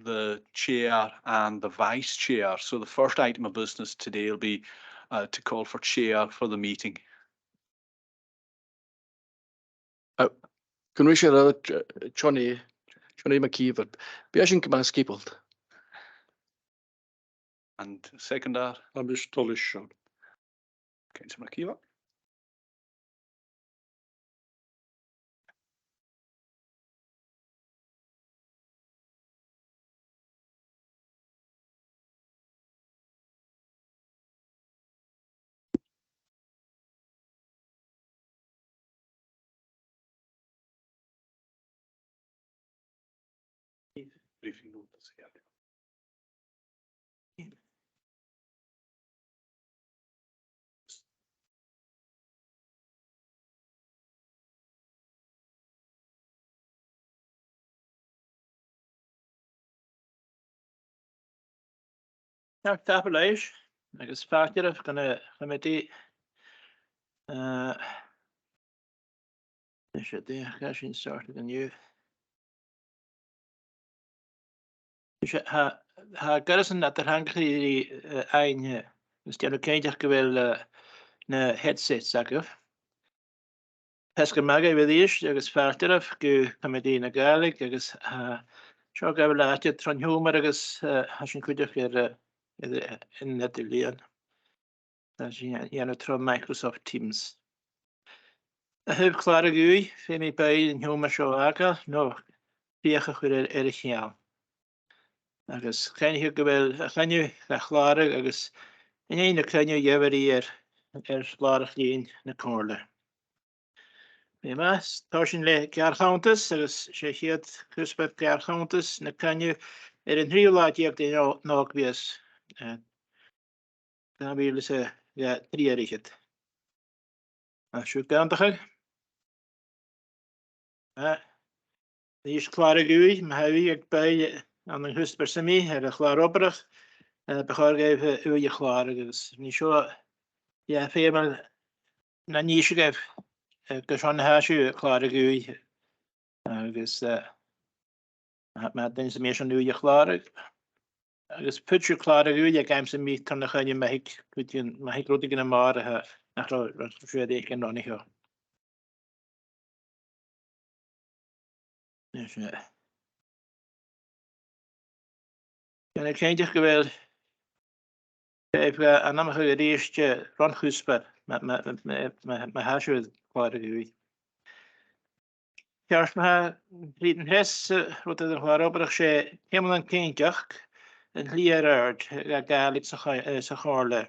the chair and the vice chair. So the first item of business today will be to call for chair for the meeting. Can we share that Johnny McKeever? Beijing Maskipald. And seconder? I'm just Tollish. Councillor McKeever. Briefing notice here. Tapelais, agus factor of gonna committee. Should the cash started anew. Ha garrison at the hangry ein instead of Caidir gewil na headset sakuf. Pesca maga with the ish, agus factor of go committee na Gàidhlig, agus sure gabel at tron humor agus hashin kudir in net Eilean. That's tron Microsoft Teams. I have Clara Gui, Femi Bay in humor show aka, no, Piacha Erichial. Agus can you go can you Clara agus in a can you every year Larachlin na Comhairle. Mas Toshinle Garcountus, agus she had Cusper Garcountus, na can you in real life you have to knock this. Can be listen, yeah, 3 Richard. I should go on the is Clara Gui, Mahavi at Bay on the Husper Semi, had a Clarobrach, Behar gave Uya Claragus. Nisho, yeah, Faber Nanish gave Gashon Hashu, Clara Gui. I guess Madden's mission Uya Clara. I guess put your Clara Gui, games and meet on the Hanya Mahik, put you Mahik Rodig and Mara, after they can run here. Can I change it? Well, if I'm not going to reach Ron Husper, my hash with quite a good. Here's my reading his, what the Harbour she came on Jack and Lear Gàidhlig Comhairle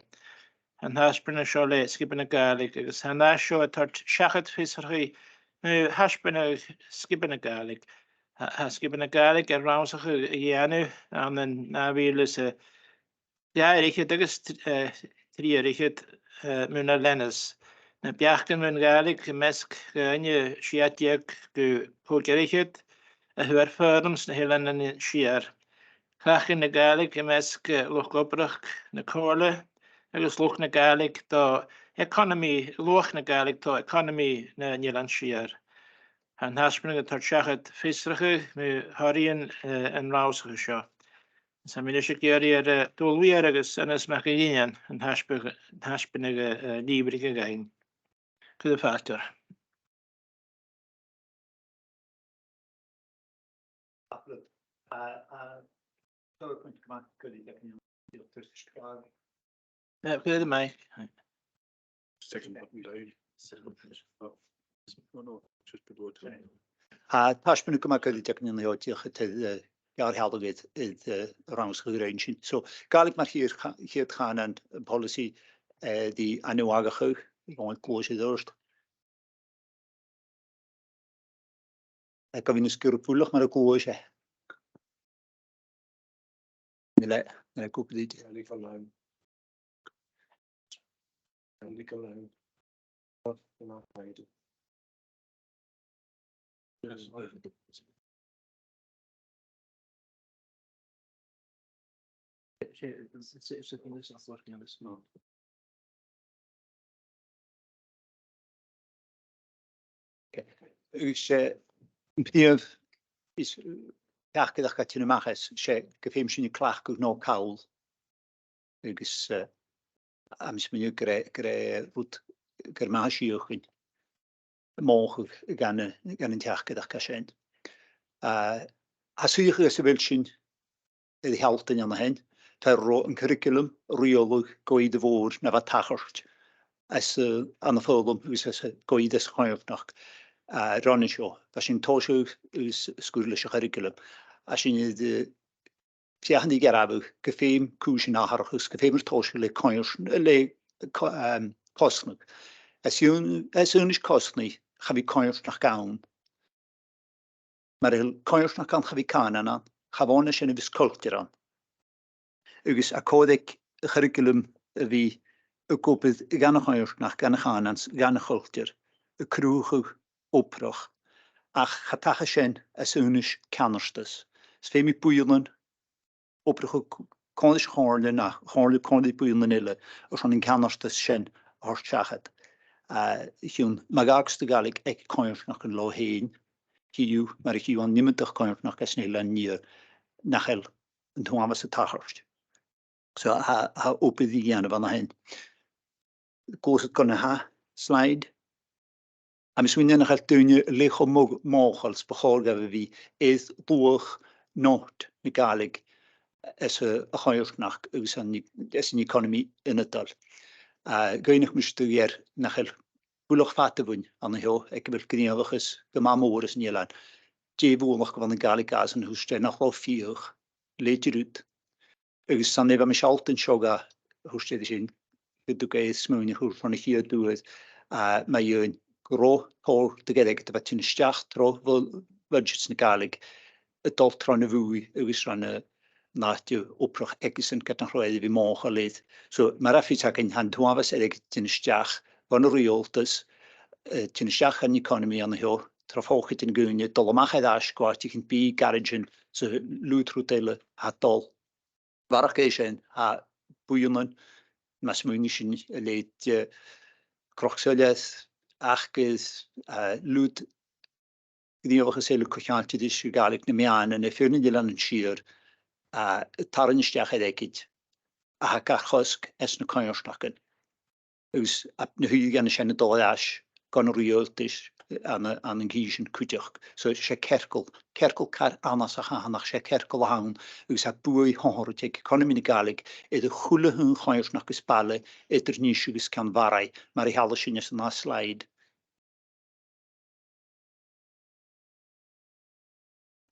and Hashburn and Charlotte skipping a Gàidhlig, and I show a third Shachet Fishery, Hashburn skipping a Gàidhlig. Has given a Gàidhlig around a Yanu, and then Nabil is a Richard, August 3 Richard Muna Lennis. Na Biachkan Mun Gàidhlig, Mesk, Ganya, Shiatiak, Pogerichard, a Huerfurms, Eilean and Siar. Clachin na Gàidhlig, Mesk, Loch Gobrach, na Comhairle, Agus Loch na Gàidhlig, to economy, Loch na Gàidhlig, to economy na Eilean Siar. And Hashburn got Shachet Fisrache, Harian and Rousage show. Some Milishikari Tolwieragus and as Macadinian and Hashburn Libri again. To the factor. Good, Mike. Second button down. No, just below it. Hashburn Comhairle taken in the Otiach to Gàidhlig is around range. So Gàidhlig mar here Khan and policy the Anuagachu going close to those. I come in a scurpulach mar a close. Nile cook it. Yes. It's working on this. No. Okay. Is teachgydach gat yn ymachus, sé gyffeim sy'n i clach gwg no cawl. Ygys am sy'n mynd gre rwyd gyrma siwch yn môch gan yn teachgydach casien. Haswych ys y fel sy'n ydy held yn yna hyn. Ta'r yn curriculum rheolwg goed y fôr na fa tachart. As an y ffolwm ys goed ys chwaifnach. Ron yn sio. Fa sy'n tosio ys sgwrl ys y curriculum. A sy'n ydy fiach yn ei gerafw, gyffeim cwys yn aharachus, gyffeim yr tosio le cosnwg. As yw'n ys cosnwg, chafi coiwsnach gawn. Mae'r coiwsnach gawn chafi can yna, chafon ys yn y fys culturan. Ygys a codeg y curriculum y fi y gobydd gan y coiwsnach, gan y chanans, gan y cultur, y crwch oproch, ach chatach ysyn as ynys canarstys. Sfeim i bwylan, oproch condis chorle na, chorle condi bwylan ille, os o'n i'n canarstys syn o'r siachad. Hwn, mae gagst y galig ec coiwsnach yn lo hyn, hiw, mae'r hiw an nimydach coiwsnach as neilan ni'r nachel yn tŵamas y tacharst. So, ha obydd i gan y fan hyn. Gwrs gonna ha, slide. A mis wynion achal dwyn lech o mochals bachol gael fi eith dwch not mi galig as y choiwsnach ys yn economi yn ydol. Gwynach mis dwy'r nachel bwlwch fatafwn an y hio, ec fel gynniafach ys gyma môr ys yn Eilean. Je fwlwch gyfan yn galig gas yn hwstau nach lo ffiwch, leid i rwyd. Ys san efo mi sialt yn sioga hwstau ddysyn, gydw gaeth smwyn i hwrs rhan i chi o dwydd. Mae yw'n gro hol dygedig dyfa ti'n ysdiach tro fel budgets yn galig. Y dolt rhan y fwy ys rhan y natio oproch egys yn gydna'n rhoedd i fi moch o leid. So mae'r affi tag yn hand hwafas edrych ti'n ysdiach fan y reoltys, ti'n ysdiach yn economi an y hio, trafoch yn gwynnu, dolomach edash gwart i chi'n bi garagin, so lwyd rwydele ha dol. Farach eisiau ha bwywn mas mwyn i sy'n leid crochsoliaeth, achgydd, lwyd gynniofach y selw cwchiant ydys yw galig na mian yn y ffyrn yn Eilean yn Siar, taran ysdiach edegyd, a ha garchosg es na coiwsnach yn. Ys na hyd gan y sian y dol as, gan y rheoltys an yn gys yn cwdiach. So se cercol car anas a chanach, se cercol a hawn, ys a bwy honor teg economi na galig, edrych chwle hyn coiwsnach ys bale, edrych nisio ys can farai, mae'r ei halas yn ys yna slide.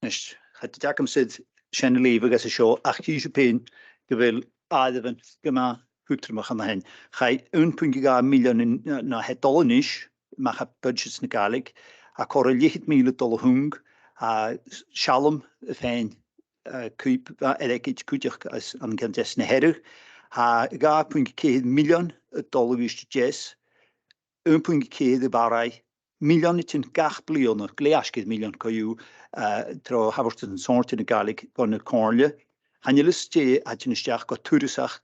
Nes, chad i dag am sydd sian y leif ag as y sio, ach chi eisiau pen gyfel addefyn gyma hwtrymach am hyn. Chai 1.2 miliwn na hedol yn ish, mae cha budgets na galig, ac o'r $1,000,000 hwng, a sialwm y ffein cwp edrych cwdiach am gyntes na herwch, a $1.4 miliwn ys jes, 1.4 y barai, miliwn i ti'n gach blion o, gleasgydd miliwn co yw, tro hafwrt yn sort yn y galig gan y Comhairle. Hanylus te a ti'n ysdiach go twrysach,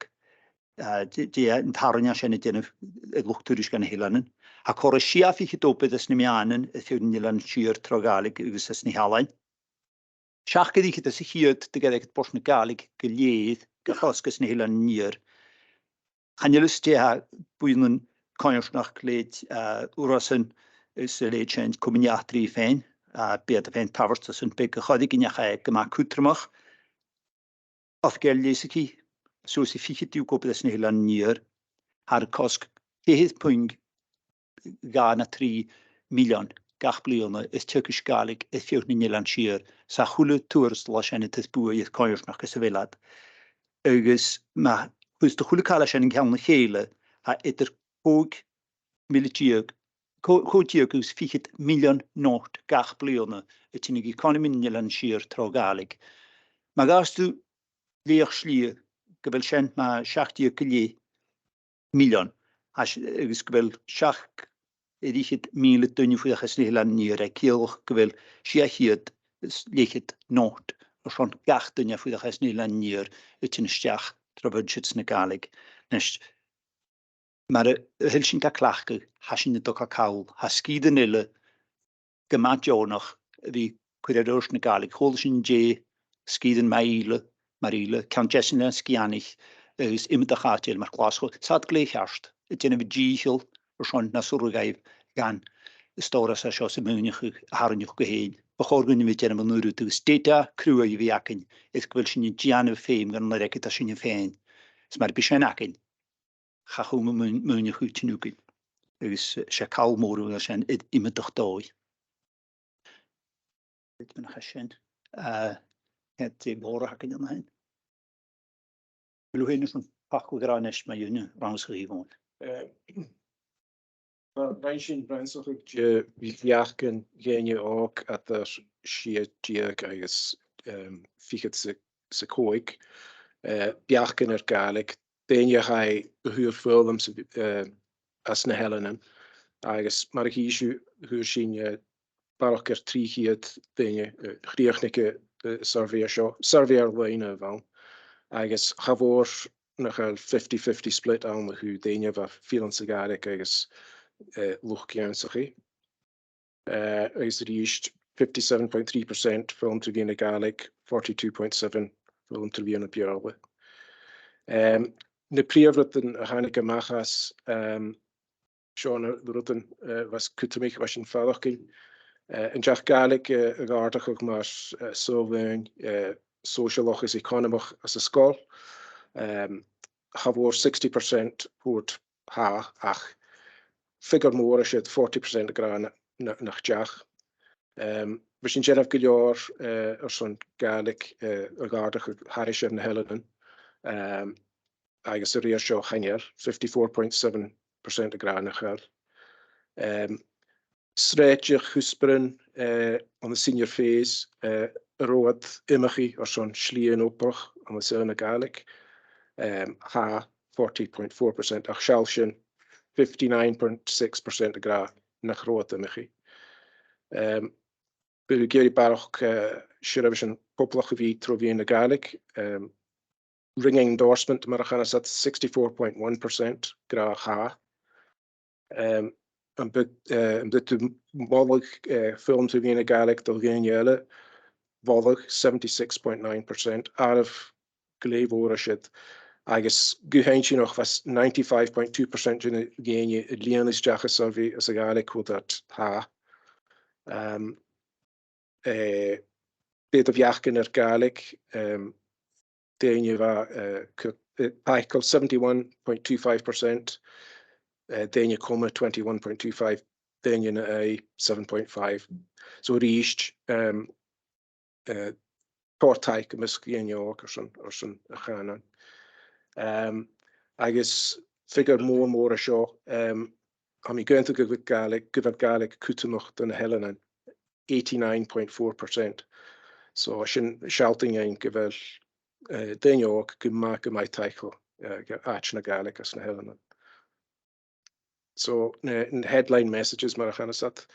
te yn tarnia sy'n ydyn y lwch twrys gan y Eilean. Ac o'r siaf i chydobydd ys ni mianen y ffyw'n Eilean Siar tro galig ys ys ni halain. Siach gyda chi ddys i hyd dygedig bors na galig gyliedd gachosg ys ni Eilean Niar. Hanylus te ha bwyn yn coiwsnach leid wrasyn ys y leid sy'n cwmniadri i ffein. Bead y ffein tafart ys yn byg ychodig yn iach gyma cwtrymach. Oedd gael leis i chi, so ys i ffychyd diw gobydd ys ni Eilean Niar. Har cosg 10.3 miliwn gach blion ys Turkish galig ys ffyw'n yn Eilean Siar. Sa chwle tŵrs las yn y tydd bwy ys coiwsnach ys y felad. Ygys mae hwys dy chwle cael yn cael yn cheile a edrych hwg militiog Cwdiog ys ffychyd miliwn not gach blion y ti'n ag economi yn Eilean Siar tro galig. Mae gas dw leach slir gyfel sy'n mae siach diog gyli miliwn. Ys gyfel siach edrych 1,000,000 ys Eilean Niar a cilch gyfel siach hyd leachyd not. Os o'n gach dynia ffwydach ys Eilean Niar y ti'n ysdiach tro budgets na galig. Nes mae'r hyl sy'n gael clachgu, hasyn y doca cawl, hasgyd yn ille, gyma jonach, fi cwiriad oes na galig, hol sy'n je, Sgiden Marile, Count Jessina, Skianich, is iemand gaatje, maar Glasgow. Zat gleich herst. Het is een bediezel, waarschijnlijk naar Surgaif gaan. Storas a sjós munich harnich go héin. Bechorgun vi gen man nuru tu steta crua I viakin. Is gwil sin gianna féim gan na reket a sin féin. Smar bishan akin. Chachum munich ut nukin. Is se kalmoru a sin imetach dói. Dit ben chashin. Het bora hakin an hain. Wil hyn is een pachu granesh ma juni rangsgegeven. Reinsin brensach je viachken géine ook at er sietiag agus fichet se koik. Biachken Gàidhlig, déine hai huur fulm as na Eilean. Agus mar hiisu huur sin barach trichiet déine chriochnike surveyor leine van. Agus chavor nach 50-50 split aan hu déine va fielen se Gàidhlig agus luchtgeansachi. Is reached 57.3% film to Vienna Gàidhlig, 42.7% film to Vienna Comhairle. Na príomhrutan a Hannica Machas, Sean Rutan was kutamich was in Fadachkin. En Jack Gàidhlig a gardach mar sovlein socialach is economach as a school. Havor 60% hoort ha ach. Figure more is het 40% graan nach Jack. We zijn zelf gejaar zo'n Gàidhlig a gardach Harish en Eilean. Agus a ratio hangar 54.7% graan nach her. Sreitjach husperen on the senior phase road imachi or zo'n slien opbrach on the zone Gàidhlig. Ha 40.4% ach Shalshin 59.6% gra nach rood imachi. Geri barach shiravishan poplach vi trovi na Gàidhlig. Ringing endorsement marachan is at 64.1% gra ha. Dit de mogelijk film te winnen Gàidhlig door Comhairle volg 76.9% out of geleefwoorden shit. Agus guheintje nog was 95.2% in het genje Eilean is jache survey as a Gàidhlig hoe dat ha. Dit of jachken Gàidhlig Déine va Paikel 71.25%, Déine Coma 21.25%, Déine na A 7.5%. So reached Portaik Muskien ook or son a Ghana. I guess figure more a show. I'm going to give Gàidhlig kutamach than Eilean 89.4%. So I shouldn't shouting in give Déine ook go mai title ach na Gàidhlig as na Eilean. So in headline messages mar chanasat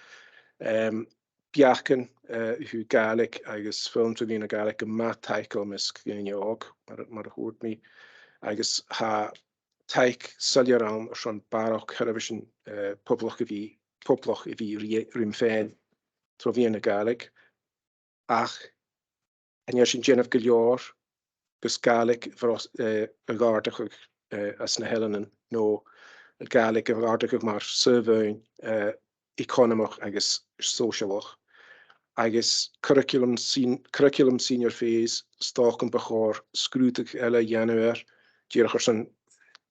biachken hu Gàidhlig agus film to na Gàidhlig go ma title mis Déine ook mar hoort me agus ha taik saljaran or son barach television poblach vi rimfein trovi na Gàidhlig ach en je sin Jennifer Gillior gus Gàidhlig a gardach as na Eilean no Gàidhlig a gardach mar surveyin economach agus socialach agus curriculum senior phase stochen bechor scrútig elle januar dierach son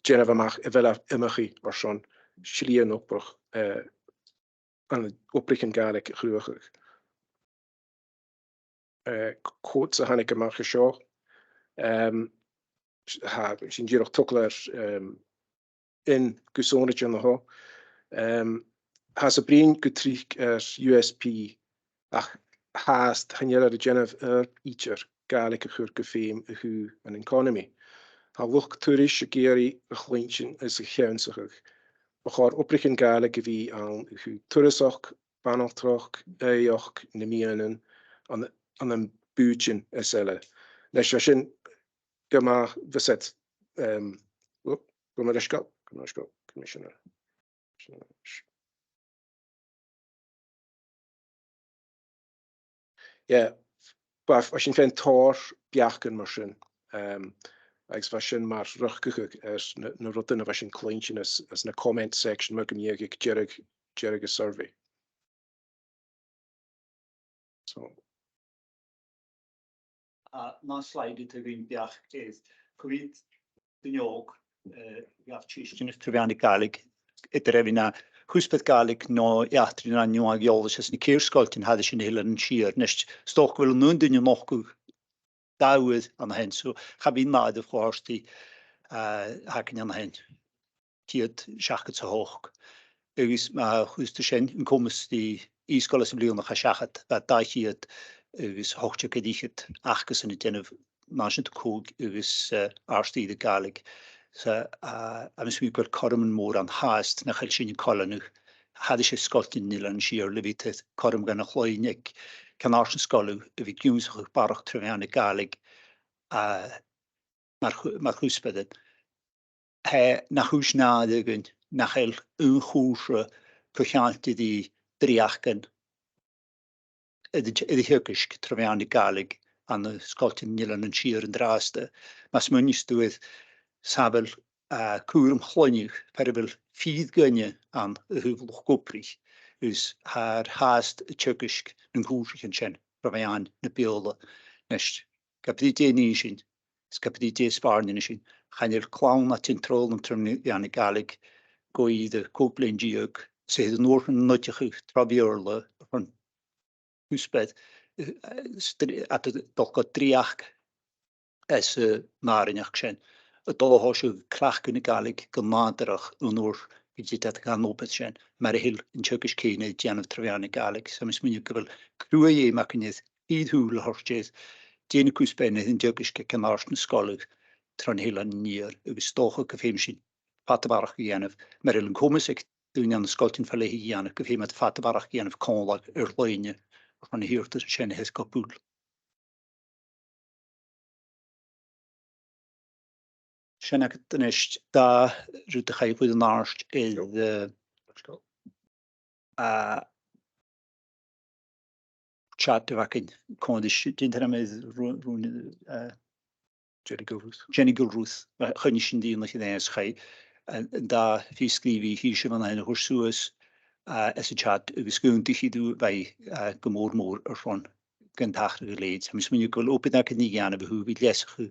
Genevamach evela imachi or son slien opbrach an oprichen Gàidhlig gruachig. Quotes a Hannica Mach show. Sin dierach tukler in gusonetje na ho. Has a brin gutrich USP ach haast hanjela de Genev eacher Gàidhlig gur gefeim hu an economy. Ha look toerish geri a chlinchen is a chensig. Bachar oprichen Gàidhlig vi aan hu toerisach, banachtrach, eioch, nemienen an een buurtje iselle. Nesjashin gama visit commissioner. Ja, Baf, as sy'n ffein tor biachgan mar sy'n. Agus fa sy'n mar rachgach as na rydyn a fa sy'n cleinsin as na comment section mag ymwneud ag jerig y survey. So. Na slide it yn biach is Comhairle dyniog biach tîstyn ys trefniadau Gàidhlig ydr efo na hwsbeth Gàidhlig no iatri na niwag iolus as ni ceirsgoltyn hadde sy'n Eilean yn Siar nes stoch wel nhw'n dynio mochw dawyd an hen so chabi'n maad y chwarsti hacan an hen tiad siachat sa hoch ywys ma chwsta sy'n yn comus di isgolas y blion o'ch a siachat a da chiad ywys hochtio gedichyd achgus yn y denaf maasint cwg ywys arsti de Gàidhlig so am ysmi gweld corym yn môr an haast na chael sy'n colan nhw hadde sy'n sgoltyn Eilean yn Siar lyfyd corym gan y chlwynig can arsin sgolw y fi giwnsach barach trefniadau Gàidhlig mar chwsbedyn he na chwys na ddygyn na chael yn chwsra cwchianti di driachgan ydy hyrgysg trefniadau Gàidhlig an y sgoltyn Eilean yn Siar yn draste mas mwyn ystwydd sabel cwrym chlwynig perifel ffydd gynnu an y hyflwch gwbrich ys haar haast y tyrgysg yn chwsig yn sien trefniadau na biola nes gabdi ni sy'n gabdi sbarn ni sy'n chanir clawn a tintrol yn trefniadau Gàidhlig goedd y cwblein diog sydd yn o'r nodych trafiorla van hwsbeth at y dolgo driach es marinach sien y dolohos yw clach yn y Gàidhlig gymadrach yn o'r gydyd gan obeth sien mae'r hil yn tyrgys cein y dianaf trefniadau Gàidhlig so mis mwyn yw gyfel crwy ei mac yn ydd hyd hwyl horsdydd dyn y cwsbennydd yn tyrgys gan ars yn sgolwg tron Eilean yn Niar ywys stoch o gyffeim sy'n fatabarach i anaf mae'r hil yn comisig dwi'n an sgoltyn ffalehi i anaf gyffeim at fatabarach i anaf conlag lwynia van de huurte zijn het kapul. Zijn ik ten eerste daar rutte ga je voor de naast is chat wat ik kon de shit in hem is Jenny Gilruth gaan je die nog in schei en daar die schreef hier van een horsuus as a chat gus gúntaí dú bei gomór van gantachta leid. Mis mun go open ac ní gan bhú bhí leischu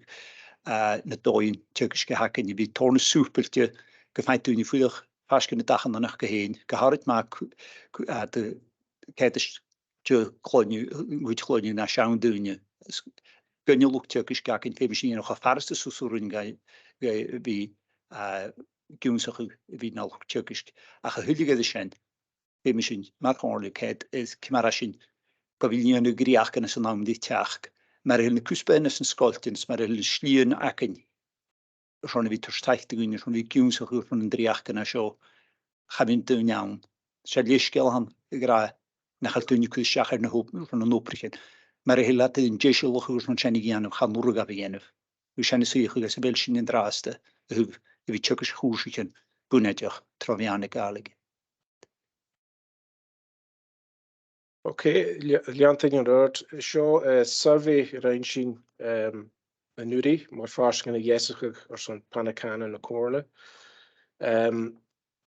na dóin tuisce hacan i bhí torna súpailte go feitúní fuiach fascin na dachan nach go héin. Go harit má de ceidir chlóniu na sean dúine. Gunne lucht tuis gacin fé sin noch a farste súsúrin bhí gúnsachu bhí ná tuis a chuhuiige sin. Misschien maar onmogelijkheid is Comhairle govillion de griach en zijn naam die teach, maar heel de kuspen is een skoltens, maar heel slien akken. Zo'n wie terstijgt doen, zo'n wie kieuwse goed van een driach en zo. Gaan doen jou. Zal je schelen gra naar toen je kusjach en hoop van een oprichten. Maar heel laat in jesel goed van zijn gaan gaan morgen beginnen. We zijn zo goed als wel zien in draaste. We checken goed zien. Bunetjach trefniadau Gàidhlig. Okay, Leantain an rud seo survey rein sin an nuí mar fáiscin na dhéasach ar san Panacana na Comhairle.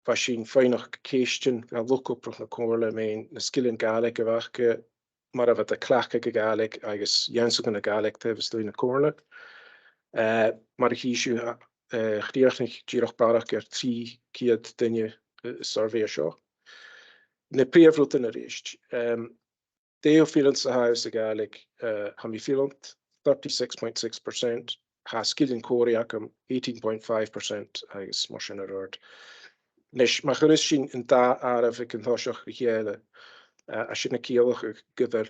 Ba sin féinach céistin a lucaprach na Comhairle mé na skillin Gàidhlig a bhacha mar a bheit a clacha go Gàidhlig agus dhéanasach na Gàidhlig taobh na Comhairle. Mar a híisiú chríochnig díoch barach ar 3 ciad duine survey a seo. Na príomhrút in a réist. Deo feelings sa house a Gàidhlig ha mi feelant 36.6%, ha skillin córiacham 18.5% agus mar sin a rud. Nes ma churis sin in da araf ag an thoiseach go chéile a sin na cíalach go bhfuil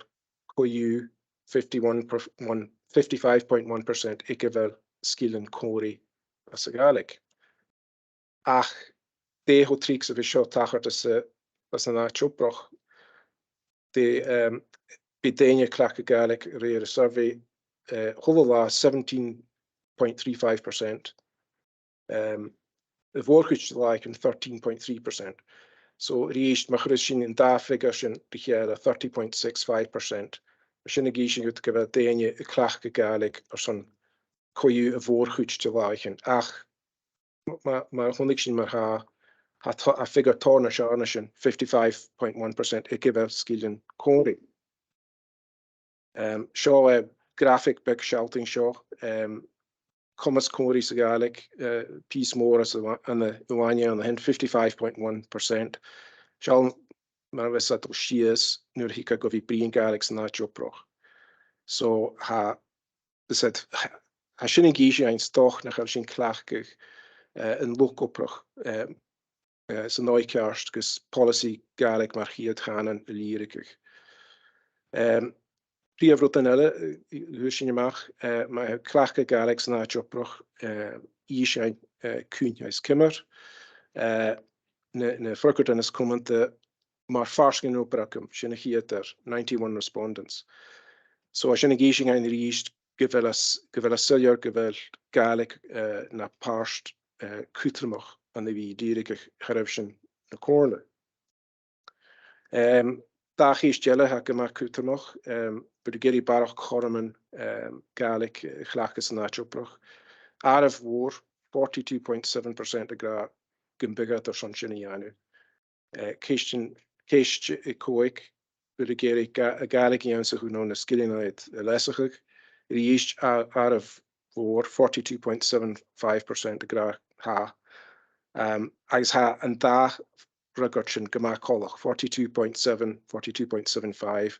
coiú 55.1% ag go bhfuil skillin córi as a Gàidhlig. Ach, dého trícs a bhí seo tachart as an áitseobrach. Bí daine clacha Gàidhlig réir a survey thulla 17.35%. The vorkich like in 13.3%. So reached Machuris sin in da figure sin 30.65%. Sin gísin go go bheith daine I clach go Gàidhlig ar son coú a bhórchuid de láichin ach mar chunig sin mar a figur tána se anna sin 55.1% I gibh scílan cóirí. Seo graphic beg shouting seo Commas cóirí sa Gàidhlig pís mór as an Uaine an hen 55.1%. Seall mar bheith sa sias nuair hica go bhí bríon Gàidhlig san áit oproch. So ha sin gíisi ein stoch nach sin clachgach an lokoproch san áikearst gus policy Gàidhlig mar chiad chanan lírigach. Príomhrút an eile hu sin amach ma clachga Gàidhlig san áit oproch ís ein cúnheis kimmer na frukert an is komende mar farskin operacum sin a chiater 91 respondents. So sin a gíisi ein ríist gyfel a sylior gyfel Gàidhlig na parst cútramach an bhí dírig charibh sin na córne. Dach is jelle ha gemar cútramach bud géirí barach choraman Gàidhlig chlachas an áitioproch. Araf war 42.7% a gra gymbigat ar son sin I anu. Keist I coig bud géirí a Gàidhlig iansa hú nó na skillinaid lesachig. Ríist araf war 42.75% a gra ha. Agus ha an da rugart sin gemar colach 42.7, 42.75.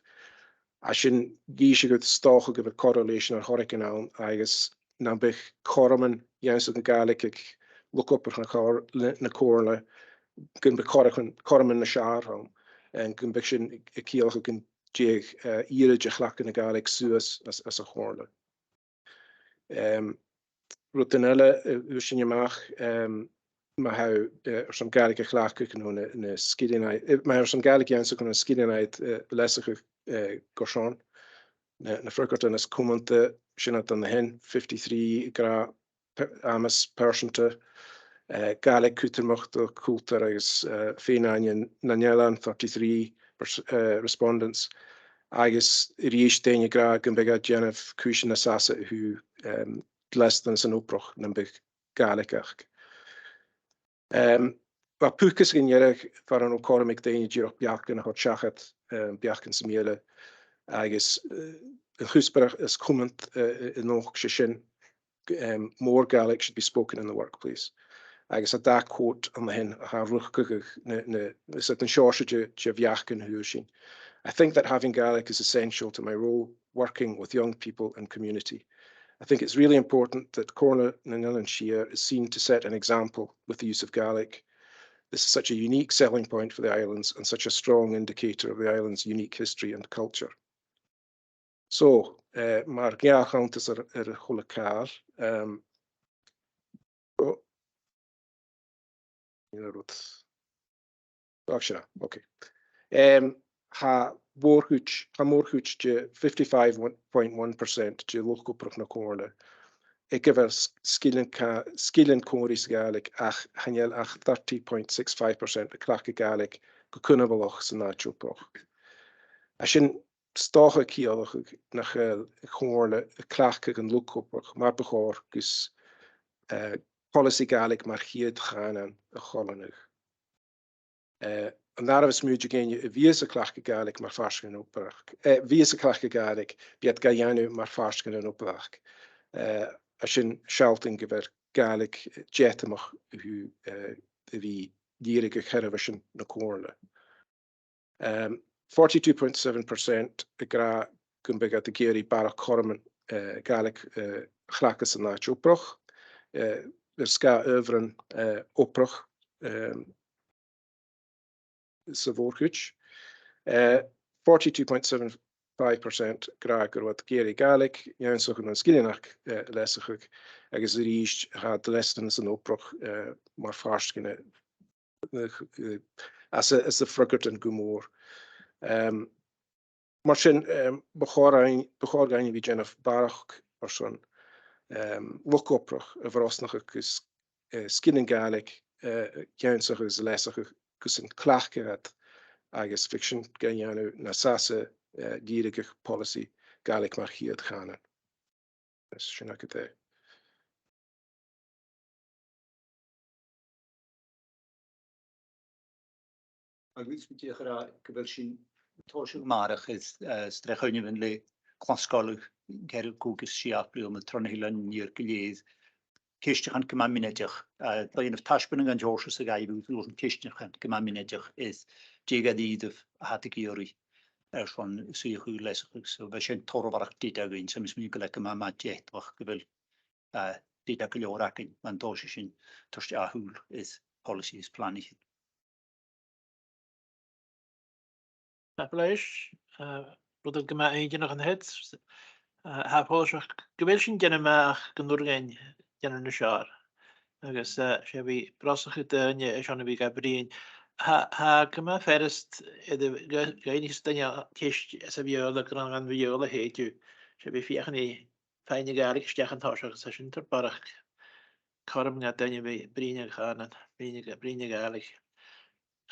A sin gíisi go stocha go correlation ar horican an agus na bich choraman iansa an Gàidhlig ag look up na córne gun be choraman na Siar hom en gun bich sin I kielch gun déag ire de chlach na Gàidhlig suas as a chórne. Rut an eile sin amach ma hou som Gàidhlig chlach kun na skidinaid ma som Gàidhlig iansa kun na skidinaid lesach gorsán. Na frukert an is komende sin an na hen 53 gra amas persente Gàidhlig cútarmach do cúltar agus féin na Eilean 33 respondents agus ríist déine gra gan bega Jennifer cúsin na sasa who less than san oproch na big Gàidhligach. Wa puchas gin jereg var an okormig déine dúach beachgan a hot chachat beachgan sa miele agus Husberg is comment in nog sin more Gàidhlig should be spoken in the workplace. Agus a da quote an hen ha ruchkugig is it an shortage viachgan husin. I think that having Gàidhlig is essential to my role working with young people and community. I think it's really important that Comhairle and Siar is seen to set an example with the use of Gàidhlig. This is such a unique selling point for the islands and such a strong indicator of the island's unique history and culture. So, mar geachant is cholakáil. Okay. Ha mórchuid de 55.1% de lochgoproch na Comhairle. Ik give skillen cóirí Gàidhlig ach hanel ach 30.65% a clacha Gàidhlig go cunnabaloch san áitioproch. A sin stocha cialach nach Comhairle a clacha an lochgoproch mar begór gus policy Gàidhlig mar chiad chanan a cholanach. An daar is muúide géine a vías a clacha Gàidhlig mar farscan an operach. Vías a clacha Gàidhlig beat gaianu mar farscan an operach. A sin shouting gyfer Gàidhlig jetamach who the dierig chervision na Comhairle. 42.7% a gra gumbega de geri bara kormen Gàidhlig chlachas an áit oproch. Ska övren oproch sa vorchuch. 42.75% gra gur wat geri Gàidhlig jaansoch an skillinach lesachig agus ríist ha de lestens an oproch mar farskine as a frukert an gumór. Mar sin bechor gain vi Jennifer barach ar son lokoproch a verosnach gus skilling Gàidhlig jaansoch is lesachig gus an clachgerat agus fiction gaianu na sasa gierigich policy Gaelic mar hiad chanan. Dus sin ag ydw. Agus mit gyda gyfer sy'n tosio marach strech o'n yn le klasgolwg ger gwgys Siar blwyddyn y tron Eilean i'r gilydd. Ceistioch yn gyma munedioch. Dwi'n y tasbyn yn gan George sy'n gael dwi'n ceistioch yn gyma munedioch is jegad iddaf hat y gyori. Rwan sy'n chwyr lesach. So fe sy'n toro farach didag yn sy'n mysmyn gyda gyma madjet o'ch gyfer didag y lior ac yn ma'n tosio sy'n tosio a hwyl is policy is plannu. Bleis, roedd yn gyma ein nog yn het. Ha posach gyfeil sy'n gen ymach gynwrgen gen yn y siar. Agus se fi brosach y dyn eisiau fi gael brin. Ha gyma fferist gael ni stynio ceist ys y fiol y gron gan fiol y heid yw. Se fi ffiach ni ffain i gael i'ch stiach yn tosach sa sy'n torbarach. Corym nga dyn fi brin i chanan, brin i gael i'ch.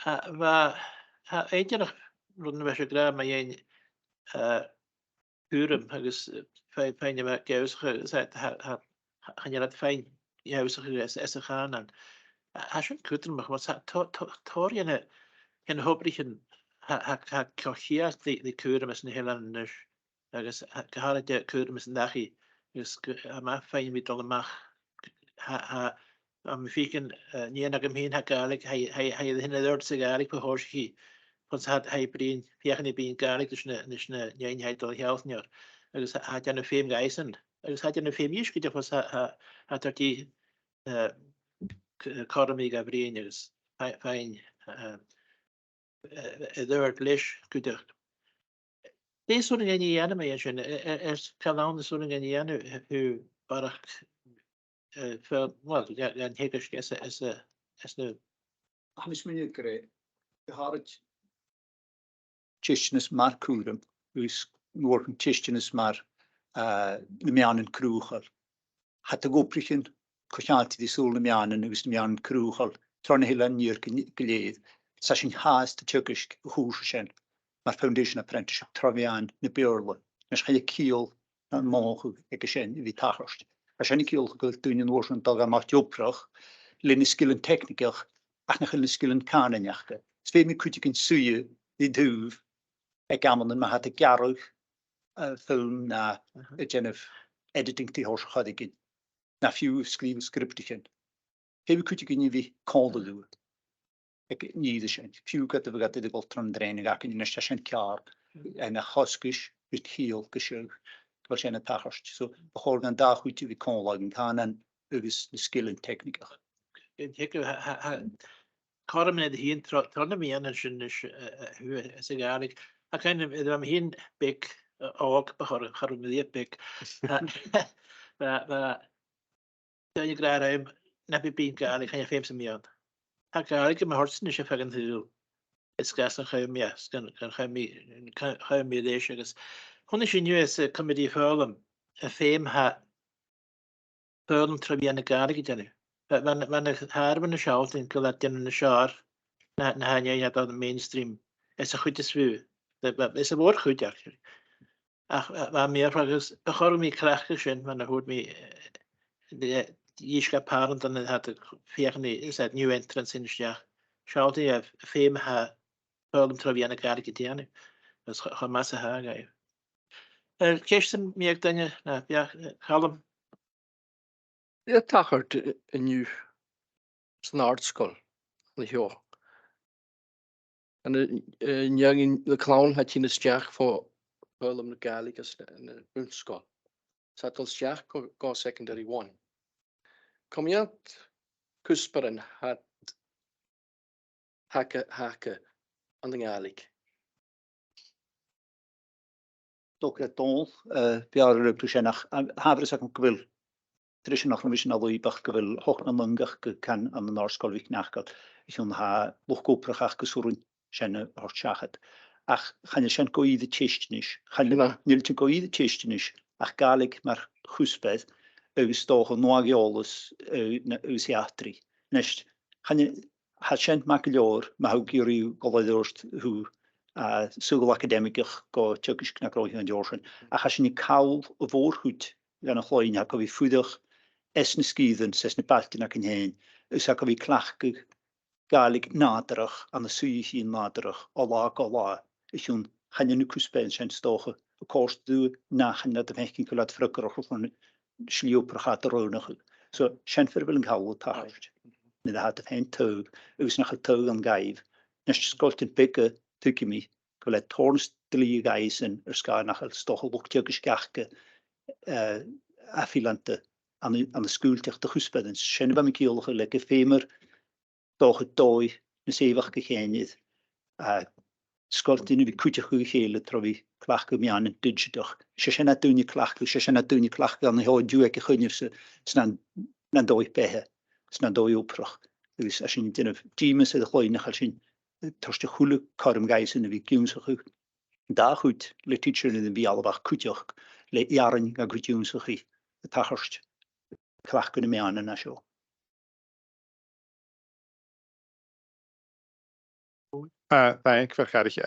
Ha ein nog roedd yn fesio gra mae ein hwyrym agos ffain yma gews chanelad ffain iaws ys y chanan. A sy'n cwydyn mach, tor yna yn hobrych yn ha cochiad di cwyrym ys yn Eilean yn ys agos gyharad cwyrym ys yn dachi agos yma ffain mi dol ymach am ffig yn nian ag ymhyn ha Gaelig ha hyn ddod sy'n Gaelig po hors chi Ons had hij brin, fiach in brin Gaelig, dus een jeinheid door heel jaar. Dus had je een film geisen. Dus had je een film is gedaan, was had dat die karmiga brin, dus fijn deur lish gedaan. Deze soort dingen die aan mij zijn, kan aan de soort dingen die aan hoe barach veel, wel, ja, een hekers is nu. Hamis minute kre, gehaald. Tischnis mar cwrym, ys nwr yn tischnis mar nymian yn crwchol. Hat y gobrich yn cwsialti di sŵl nymian yn nymian yn crwchol. Tron Eilean i'r gilydd. Sa sy'n haas dy tygys hwrs sy'n. Mae'r Foundation Apprenticeship trofian ny Comhairle. Nes chael y cil na moch ag sy'n i fi tachost. A sy'n y cil gyda dwi'n yn wrth yn dog am at jobrach. Lyn y sgil yn technicach ac na chael y sgil yn cananiach. Sfe mi cwtig yn swy i dŵf. Ag amon yn mahat y garwg ffilm na y genef editing ti hors chadig yn. Na ffiw sgrif sgriptig yn. Heb y cwtig yn i fi col y ddw. Ag nid ysyn. Ffiw gada fy gada dy goltron drenig ac yn un ysyn ciar. Yn y chosgys yw'r hil gysig. Gyfer sy'n y tachost. So, bachor gan da chwyt i fi col ag yn canan ygys y sgil yn technic. Corym yn hyn, tron y mi yn sy'n Gaelig. Ac yn am hyn big og bachor charwm ydi big. Dyn i gra'r aim na bydd byn Gaelig chan i ffeim sy'n mion. A Gaelig yma horsyn eisiau ffag yn ddwyl. Ysgas yn chawm ias, gan chawm i ddeis agos. Hwn eisiau niw ys comedi ffölwm. Y ffeim ha ffölwm trefi yn y Gaelig i dynnu. Mae'n harf yn y siawl yn gylad dyn yn y siar na hanya i adod mainstream. Ys y chwyd ysfyw. Ys y fawr chwyd actually. Ach, mae mi ar ffagos, ychor mi crach ysyn, mae'n hwyd mi ysga parent yn had fiach ni, ysad new entrance yn ysdiach. Siawl di ffeim ha ffölwm trefi yn y Gaelig i dynnu. Ys chwa mas y ha gael. Ceis yn mi ag dynnu, na, fiach, chalwm. Ja, tachart een nieuw snaartschool. En de clown had je een stjaag voor Eilean de Gaelig als een buntschool. Zat als stjaag go secondary 1. Kom je uit kusperen had hakken aan de Gaelig. Toch het dol, biar er plusjenach, havers ac yn gyfil. Trisyn o'ch rhywun sy'n alw i bach gyfil hoch na myngach can am y norsgol fic nachgod. Ich hwn ha loch goprach ach gyswrwn sy'n hor siachat. Ach, chan sy'n go i dy tiestnis. Chan nil sy'n go i dy tiestnis. Ach Gaelig mae'r chwsbedd yw'r stoch o noagiolus yw'r siatri. Nesht, chan sy'n mag lior, mae hw gyr i'w golydd wrth hw Súgal academicach go tugus na grohi an Jorsan. A chas ni cawl o fórhwyd gan y chloen ac o fi ffwydach es na sgydden ses na baltin ac yn hen. Ys ac o fi clachgyg galig nadrach an y swy hi'n nadrach o la. Ys yw'n chanyn y cwsben sy'n stocha. Y cors dwi na chanyn y mechgyn cylad ffrygyrach o'n slio prachad yr ownach. So, sy'n ffyrfil yn cawl tachart. Nid had y hen tog. Ys nach y tog an gaif. Nes sgoltyn bygge tygi mi. Gwle torns dli gais yn ysga nach y stocha lwctio gysgachge a filante an y sgwltiach dy chwsben. Sy'n efo mi giolach y leg y ffemer doch het doi na sefach gechenydd a sgoltyn i fi cwtiach yw chéle tro fi clachgu mi an yn digidach. Sy'n a dwni clachgu an y hoi diweg y chynnyf sy'n doi behe, sy'n doi oprach. Ys a sy'n dyn y dîmes ydy chloenach al sy'n torste chwle corm gais yn y fi giwnsach yw. Da chwyd le teacher yn y fi alabach cwtiach le iarn ga gwtiwnsach i y tacharst clachgu na mi an yna sio. Thank you, Fercharig.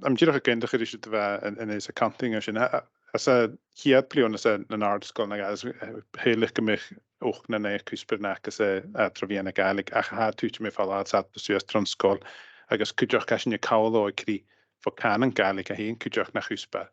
I'm just going to go to the accounting. As a hiad plion as an article na gas heilig mich ook na ne kuspernak as a traviana Gàidhlig a ha tuch me fall at the Suez transkol agus kujach kashin kaulo kri for canon Gàidhlig a hen kujach na husper.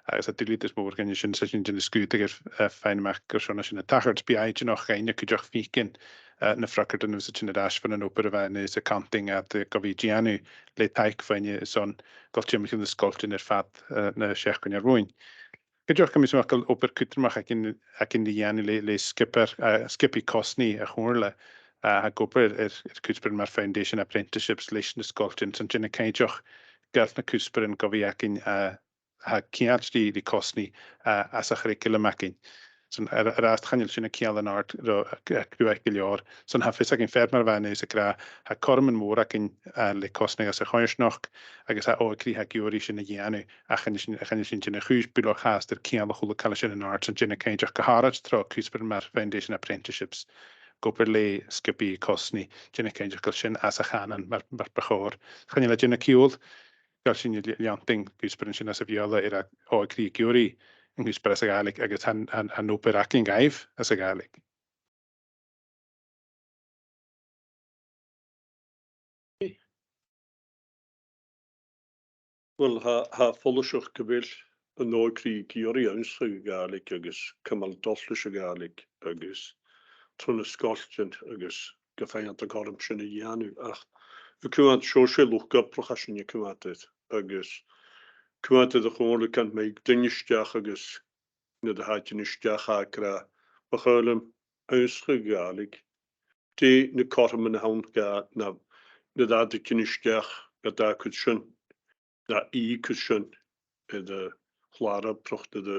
As a deleted organization such in the scooter fine marker schon as in a tachert bi noch rein kujach fiken na frakkert en such in the dash van an opera van is accounting at the Govigianu le taik van je son got in the sculpture fat na shechkun roin. Kujach kan mismakal oper kutermach ek in die jani le skippy Costney a Comhairle a goper Cusper mar foundation apprenticeships leis na sculpture and jinna kaijoch galt na Cusper en govi akin ha kiat di Costney as a curriculum makin. Son rast chanil sin a kialan art ro cruach gilior. Son ha fis akin fermar van is a gra ha kormen mór akin le Costney as a choirsnoch agus ha oikri ha giori sin a janu a chanil sin jinna chuis buloch has der kiala chula kala sin an art and jinna kaijoch gaharaj tro Cusper mar foundation apprenticeships. Goper le skippy Costney jinna kaijoch gal sin as a chanan mar bachor. Chanil a jinna kiol gal sin lianting Cusper sin as a viola a oikri giori. Yn Cusper as a Gàidhlig agus han oper akin gaif as a Gàidhlig. Wel, ha ffolyswch gyfell yn o'i cri giori ans y Gàidhlig agus cymal dollus y Gàidhlig agus trwn ysgoltion agus gyffeiniad y gorym sy'n y ianu. Ach, y cymad siosau lwcaf prochasyn y cymadydd agus cymadydd y Comhairle can meig dynisteach agus nid y haid dynisteach a gra bachylym ans y Gàidhlig. Di na corym yn hawn ga na nid ad y dynisteach gyda cwtsyn na cwtsyn ydy chlara procht ydy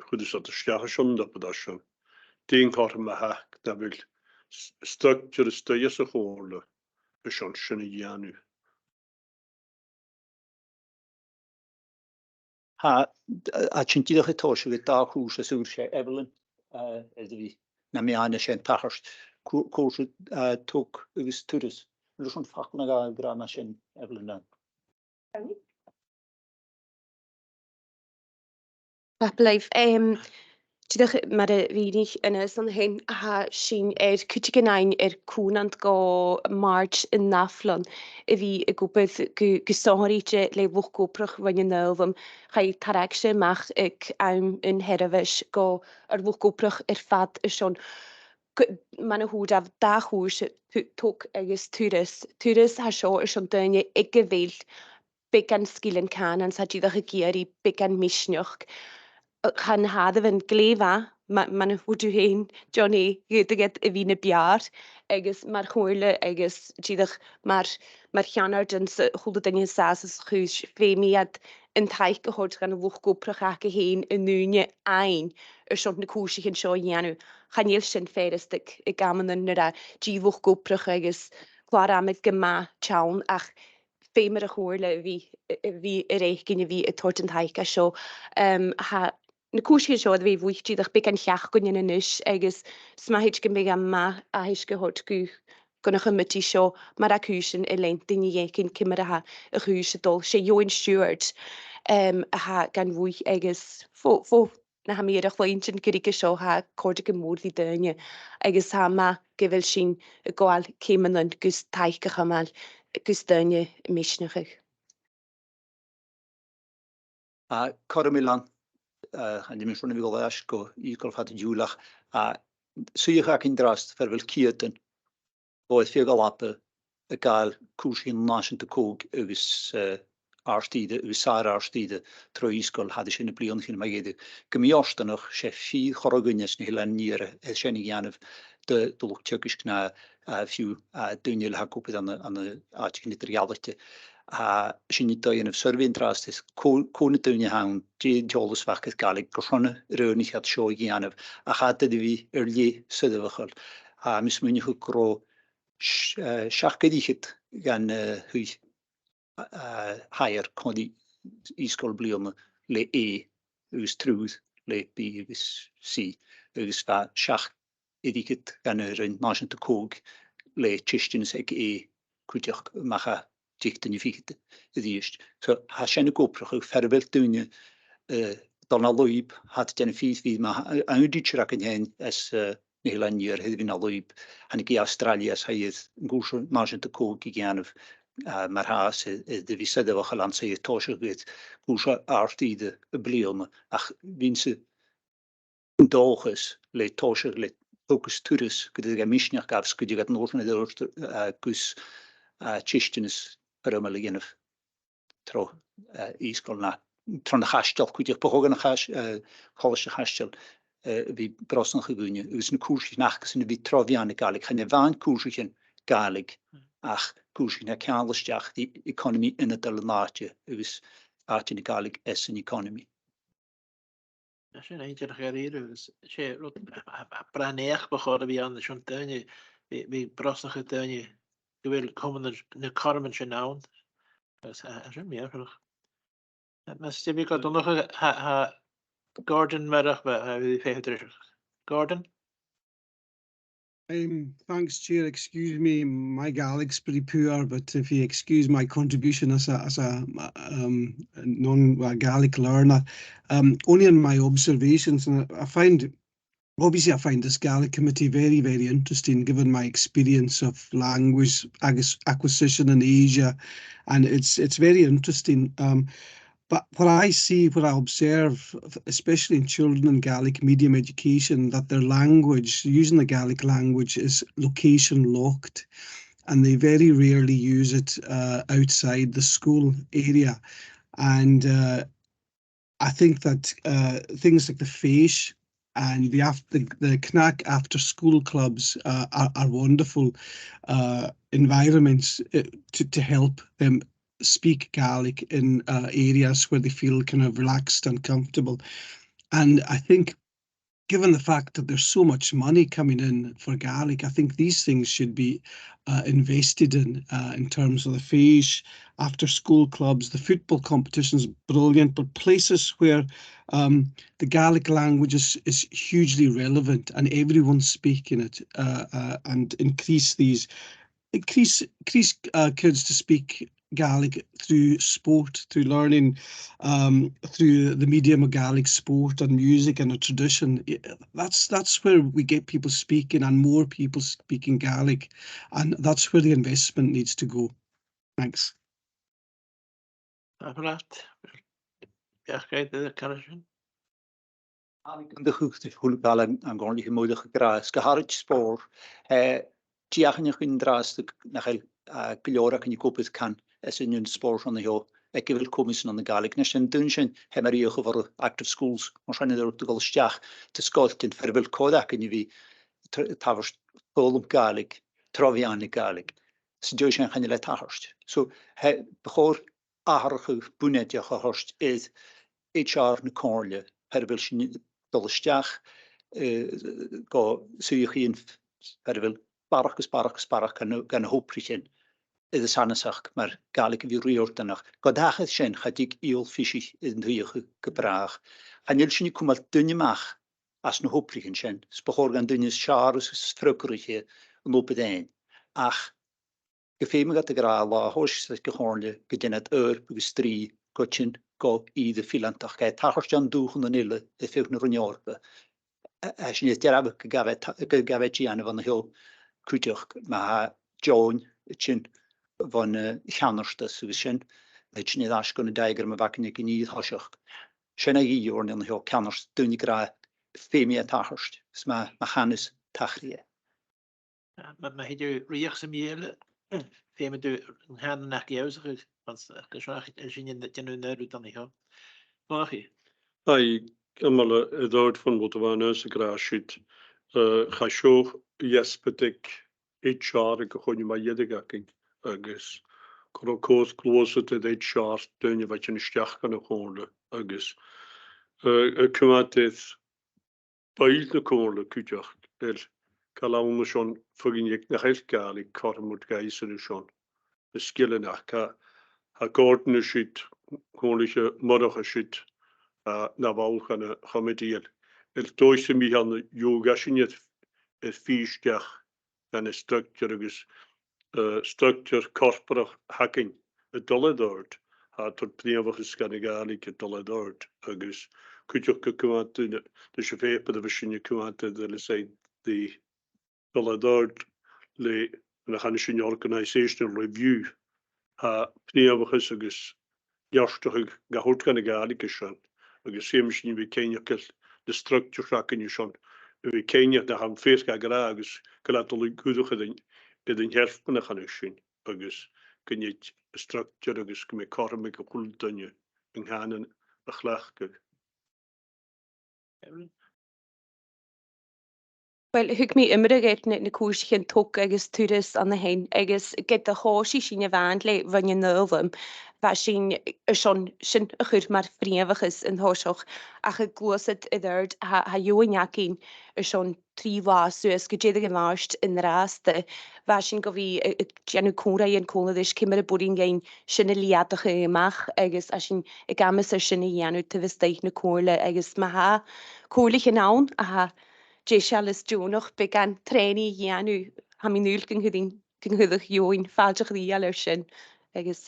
chwydys at y stiach ysyn da bydd asyn. Di'n corym a hac na fyl structure ystaias y Comhairle ysyn sy'n y ianu. Ha, a ti'n dydych y tosio gyda da chwrs a sŵr se Eilean ydw fi na mi an y sy'n tachars cwrs tŵg ygys twrys. Rwy'n sy'n ffach na gael gram a sy'n Eilean na. Bableif, dydych mae'r fynig yn ysyn hyn a sy'n cwtig yn ein cwnant go march yn naflon i fi y gwybod gysori je le fwch gwbrach fan yn ylfym chai tarag sy'n mach ag am yn herafys go ar fwch gwbrach ffad y sion mae'n hwyd af da chwrs tog agos Tyrys ha sio y sion dynia i gyfeil began sgil yn can an sa dydych y gyr i began misnioch Chan had yn glefa, mae'n hwyd yw hyn, Johnny, gyda'r y fi'n y biar, agos mae'r Comhairle, agos dydych mae'r llanard yn hwyd yn ein sas ys chwys femiad yn taich gyhod gan y fwch gwbrach ac y hyn yn nŵnio ein y siont na cwysig yn sio ianw. Chan il sy'n fferystig y gaman yn yr a fwch gwbrach agos gwar amyd gyma chawn ach femer y Comhairle fi yr eich gyn i fi y tort yn taich a sio na cwysig sio fi fwych dydych byg yn llach gwyn yn ynys agos sma hyd gyn byg amma a hys gyhod gw gonnach ymyti sio mar ac hwysyn Eilean dyn ni egin cymryd ha y hwys y dol se Joen Stewart a ha gan fwy egys fo na ha mi ar achloen sy'n gyrig y sio ha cordig y mwrdd i dynnu egys ha ma gyfel sy'n y goal cym yn gys taich gychamal gys dynnu misnach eich. Cormilan, en die mensen die willen go, ik geloof dat julach, zie je graag in drast, verwel kieten, bood veel lappen, ik al koers in naast de kook, is aarstide, is Siar aarstide, trouwenschool hadden ze in de plion in magede, gemiosten nog, chef vier chorogunjes niet alleen nieren, zijn niet aan de luchtjes kna, few dunjel hakopen aan de aardje in het realite. Sin ní daon of survey interest is cóna dúine hawn jolas fachas Gàidhlig go sonna rúni chat seo gíanamh a chatta bhí lé sudahachal. Mis muine chu gro seachgadíchit gan hui hair condi íscoil blionna le agus trúd le B agus C agus fa seach idíchit gan rin náisianta cóg le tiistins ag cúteach macha dichten fichte is so ha senne goprach fervel dunne dan aloib hat den fi wie ma auditrak hen as Eilean het vin aloib han ik Australia ha go mar te ko giganf mar ha de vi se wa land se to weet go aartide bliome ach winse doges le to le focus tourist ge misnach gafs go gat no gus chichtens Perumel ginef tro íscoil na tron hastel kuidir behogan college hastel vi brosnach gúne us na koers nachgus in vi trovianne Gàidhlig chan van koersen Gàidhlig ach koersen na kanlesteach die economy in het naatje us in Gàidhlig es een economy. Sin eintir gerir sé braneach bechoda vi an schon dunne vi brosnach dunne wil komen na karmen sin naun sin méerch. Mas vi got nog ha Gordon merach vi fé Gordon? Thanks, Chair. Excuse me, my Gàidhlig's pretty poor, but if you excuse my contribution as a non-Gaelic learner, only in my observations, and I find this Gaelic committee very, very interesting, given my experience of language acquisition in Asia, and it's very interesting. But what I see, what I observe, especially in children in Gaelic medium education, that their language, using the Gaelic language, is location locked, and they very rarely use it outside the school area. And I think that things like the FAISH and the Knack after school clubs are wonderful environments to help them speak Gaelic in areas where they feel kind of relaxed and comfortable. And I think, given the fact that there's so much money coming in for Gaelic, I think these things should be invested in terms of the FAISH, after school clubs. The football competition is brilliant, but places where the Gaelic language is hugely relevant and everyone's speaking it, and increase kids to speak Gaelic through sport, through learning, through the medium of Gaelic sport and music and a tradition. That's where we get people speaking and more people speaking Gaelic, and that's where the investment needs to go. Thanks. De goede hulpbellen aan gondige moedige graas. Gehaald spoor. Tiachenje in draastuk naar Glora kan je kopen kan. Is in een spoor van de heel. Ik wil commissie aan de Gaelic. Nes een dungeon hebben we voor active schools. Maar zijn er ook de golstjach te scouten verwel kodak en je wie tavers olum Gaelic, troviane Gaelic. Ze dungeon gaan je let harst. Zo hij begon aardige bunetje gehorst is HR ne Comhairle verwel zijn golstjach go suigen verwel Sparach gan hoprichen de sannesach, maar Gaelic wie riortenach. Godacheth shen had ik iol fischig in de gebraag. En jul shin kumal dunne mach as no hoprichen shen. Spochor gan dunne Siar frukkerige lopen een. ach geféime gat gra lá hos Comhairle go dinnet agus trí gotin go í de filantach ge tachjan dúchan an ile e feh na runneorpe. Sin derab go gavetí an van heel kuteach ma ha Joan sin van cheannerste sugus sin sin as gonne deiger me bakken gin níd hoiseach. Sin í joorn an heel kenners dunnig ra fémi tacherst ma channis tachrie. Maar hij doet reactie meer. Féime doet een hand naar jouw want zien je dat je nu naar doet dan niet. Mag je? Ai, ymwneud y ddod fan bod yma nes y grasid, chasio iesbydig HR y gychwyn yma iedig acyn, agos. Cwrw cwrs glwysyd ydd HR, dyn i faint yn ysdiach gan y chwrle, agos. Y Comataidh bail na chwrle cwdiach, cael awn o sion ffogin iec na chael gael i cormwyd gais yn y sion. Y sgil yna, ha gordyn y sydd, chwrle eich myrach y sydd, na bhail gan a chomedial. Dois mi han yoga sin het fiisteach gan a structure agus structure corporate hacking a dolladord ha tot pneavachas gan a Gàidhlig a dolladord agus kujoch go Comataidh de chefépe de sin Comataidh de le say the dolladord le na han sin organizational review ha pneavachas agus jarstoch gaholt gan a Gàidhlig sin. Agus sémis ní bhí céineachil de structure racan í sin. Bhí céineach de han fés ga gra agus go le dul gúdach iad an healfpan a chanú sin agus gynnydd structure agus go mé corm go chul dunne yn ghanan a chlachgag. Wel, hwg mi ymryd na cwrs chi'n tog agos tŵrys an hyn, agos gyda hosi sy'n y fan le fan y nylwm, fa sy'n sy'n ychyr mae'r ffriafachus yn hosioch, ac y glwysyd y ddyrd ha yw'n iacyn sy'n tri was ys gyda'r gyfarst yn rast, fa sy'n gofi genw cwra i'n cwnnwyddish cymryd y bwri'n gain sy'n y liadach y mach, agos a sy'n y gamas sy'n y ianw tyfystaich na cwrle, agos ma ha cwrlich yn awn, a ha J-Charles Jonoch began treni ianw ham i'n nŵl gynghyddwch yw'n ffalchach ddial ar sy'n. Agus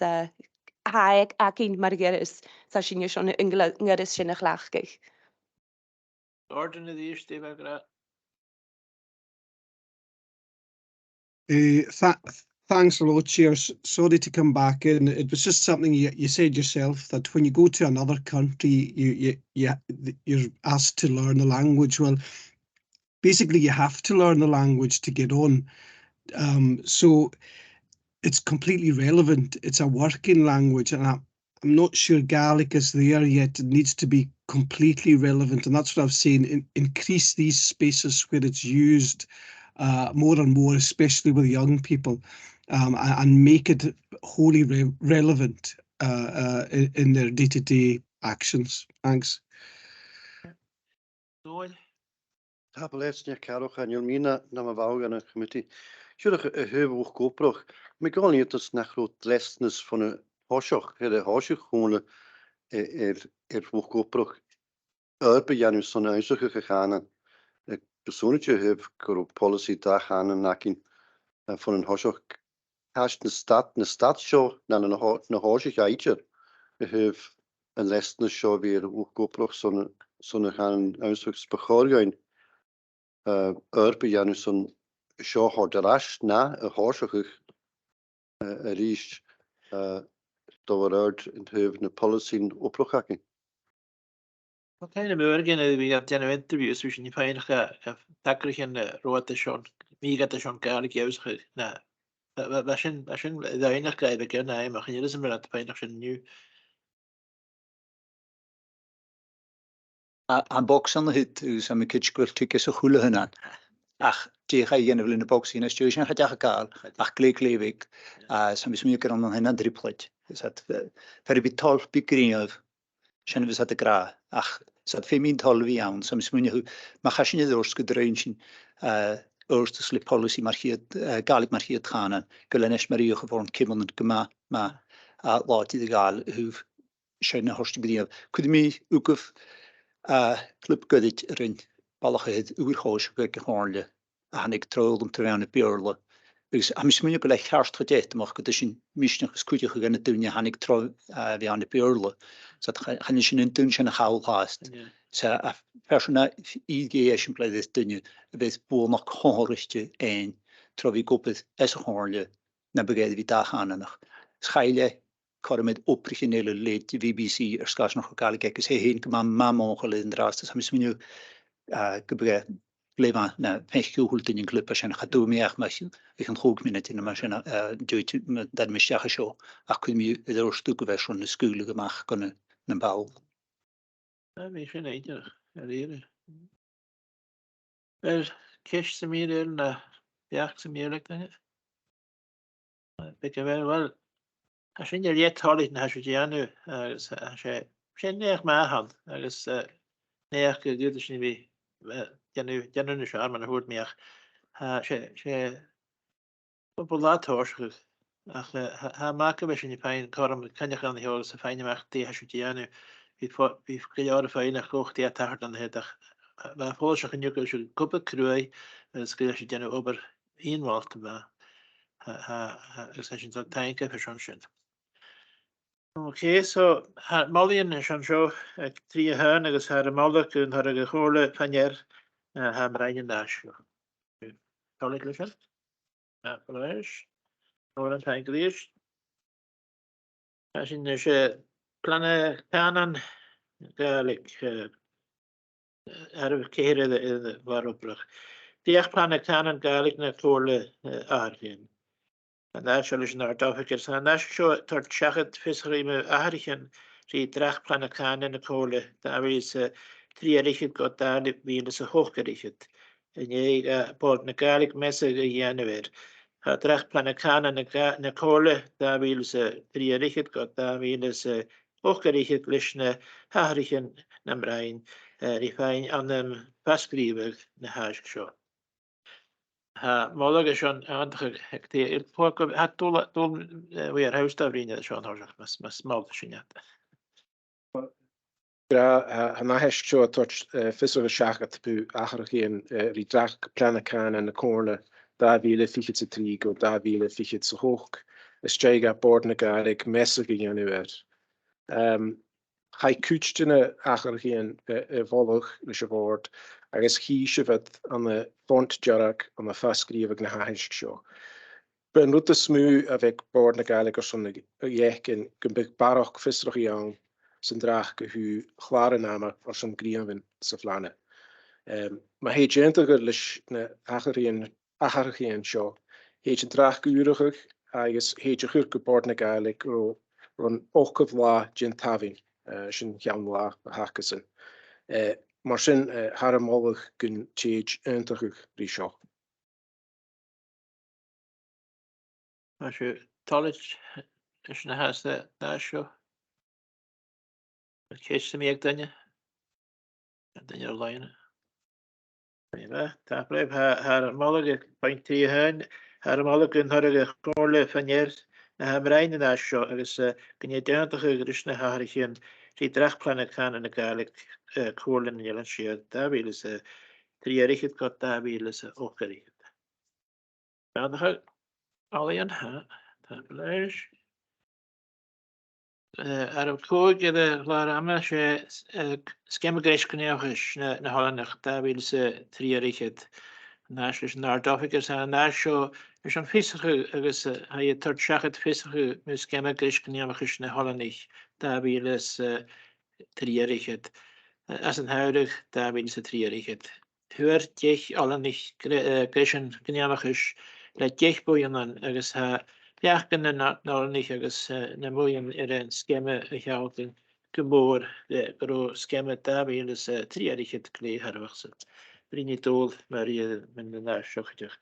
haeg ac un mar gyrus, sa sy'n yw sy'n yngyrus sy'n eich lachgych. Orden y ddys, Dave Agra. Thanks a lot, Chair. Sorry to come back in. It was just something you said yourself, that when you go to another country, you're asked to learn the language. Well, basically, you have to learn the language to get on. So it's completely relevant. It's a working language, and I'm not sure Gaelic is there yet. It needs to be completely relevant, and that's what I've seen. Increase these spaces where it's used more and more, especially with young people, and make it wholly relevant in their day-to-day actions. Thanks. Tabeletsnia Carol and Yelmina Namavagan committee. Should a heavy GoPro. McGonny at us nachro lessness from a Hoshok, a Hoshok hole GoPro. Urban Janus on Isaac Hanan. The sonage have got policy Dahan and Nakin from a Hoshok. Hash the stat show, than a Hoshik Aicher. We have a lessness show where GoPro son a Han Isaac Spachorgain. Urban Janus on Shaw had the rash na a Hoshok a reach out in the policy in Oprochaki. Wat kind of morgen we got general interviews we should find a tackling and wrote the shot. Me got the shot Gàidhlig use na. Bashin the ina guy again I am here isn't at the point of new. An box on the hit who's a kitschquil tickets a hula hanan. Ach, die ga je in de box in een stuurtje gaat je kaal. Ach, kleek. Sam is meer dan een driplet. Is dat verbital bikring of. Zijn we zat de gra. Ach, zat femin tal wie aan. Sam is meer maar ga je niet doorschudreintje. Eerste slip policy marcheert Gàidhlig marcheert gaan. Gelenes Marie gewoon kimmel en gema maar laat die de gaal hoe zijn hartstikke could me ook of club godet erin. Balachheid oerhoos Comhairle. En ik trouwde om te wennen Comhairle. am smúine go le chearstcha déit amach go sin míisneach cúideach gan na dúine hanig tro bhí an na beorla. So chan sin in dún sin na chaáist. Sa a persona IG sin play this dunne a bit bo nach chorichte ein tro vi gopet es Comhairle na begéide vi dachanach. Scheile karmid oppriginele leid BBC skas noch galig is heen ma mamongel in drast ha mis nu gebre leva na pechhult in club en gaat meach me ik een goed minute in mar dat me cho a kun mi er stuke we schon de skule gemacht kunnen een bouw. Mí sin éidir ar éire. Ceist sa mír na beach sa míleach na. Be bhfuil a sin ar rétálaí na hasú déanú agus sé néach mehan agus néach go dúidir sin bhí deanú se arm an thuirt méach sé látóirchu ach ha má go bheith sin pein chom ceneach an heolalas sa féineach dé hasú déanú. Bhí goáir féin nach chlochttaí a tart an heach fáiseach an nuúil se cuppa cruúi scu sé déanú obair íonháilta bheit agus sin tainke fe sin. Oké, so Malíonn is an seo ag trí hán agus haar mála gon har go chóirle fanéir ha rein náisiú. Tála lei sin? Leis ó an tainglíis. Sin sé planne canan Gàidhlig céire war opbrach. Diach planne canan Gàidhlig na chóirle Eilean. En daar zullen ze naar Afrika zijn. Daar is zo tot chagget visserie met Afrika. Die draagplannen gaan in de kolen. Daar is 3 richting got daar de wielen ze hooggericht. En je boort een Gàidhlig messen januari. Het draagplannen gaan in de kolen. Daar wielen ze 3 richting got daar wielen ze hooggericht. Lishne Afrika naar Rijn. Die fijn aan de vastschrijven naar huis zo. Mála is an anté hat dul we hausstafrine Sean Horach mas smá sinne. Han heist seo tot fisige seagat bu acharchéan rí drach planachán an na cóne da víle fichit sa trí go da víle fichit sa hoog is stréige bord na Gàidhlig messe geanúir. Chai cúchtine acharchéan volch leis a bhord agus híise vet an de font jarach an de fastskrievig na haist seo. Ben rute smú a bheith bord na Gàidhlig son jekin gumbig barach fistrach an san drach go hu chlárename or san grianvin sa flanne. Ma hé gentige leis na acharchéan seo. Héit een drach goúrigig agus héit a chuur go bord na Gàidhlig ron ochkaf lá gin tavin sin chean lá a hakesin. Mar sin har málich gun téid eintuch rí seo. Talit is na has na seo. Keis sem ag danne danne leine. Tá breib haar málige pointí hain haar mála gon har a chóirle fanéir na ha rein na seo agus gonne deantacha gris na Harichéan tí drachplanne gaan in na Gàidhlig chóirlen in Eilean siad da víle se 3 richit got da víle se ógericht. Beannacha Eilean tá leis. Ar am cóig lá ama sé skemmagéis gnéachis na Hollandach da víle se 3 richit. Nás leis ná dofigus a ná seo is an fisachu agus ha je tart seachat fisachu mu skemmagéis gnéachis na Hollandich da víle se 3 richit. As an huidig da víle se 3 richit. Huir deich Hollandich gréisian gnéachis le deich boianan agus ha Beachgan na Hollandich agus na moian an skemme a chealtin gomór go skemme da víle se 3 richit lé harwachse. Brini dol mar men na náisiochtach.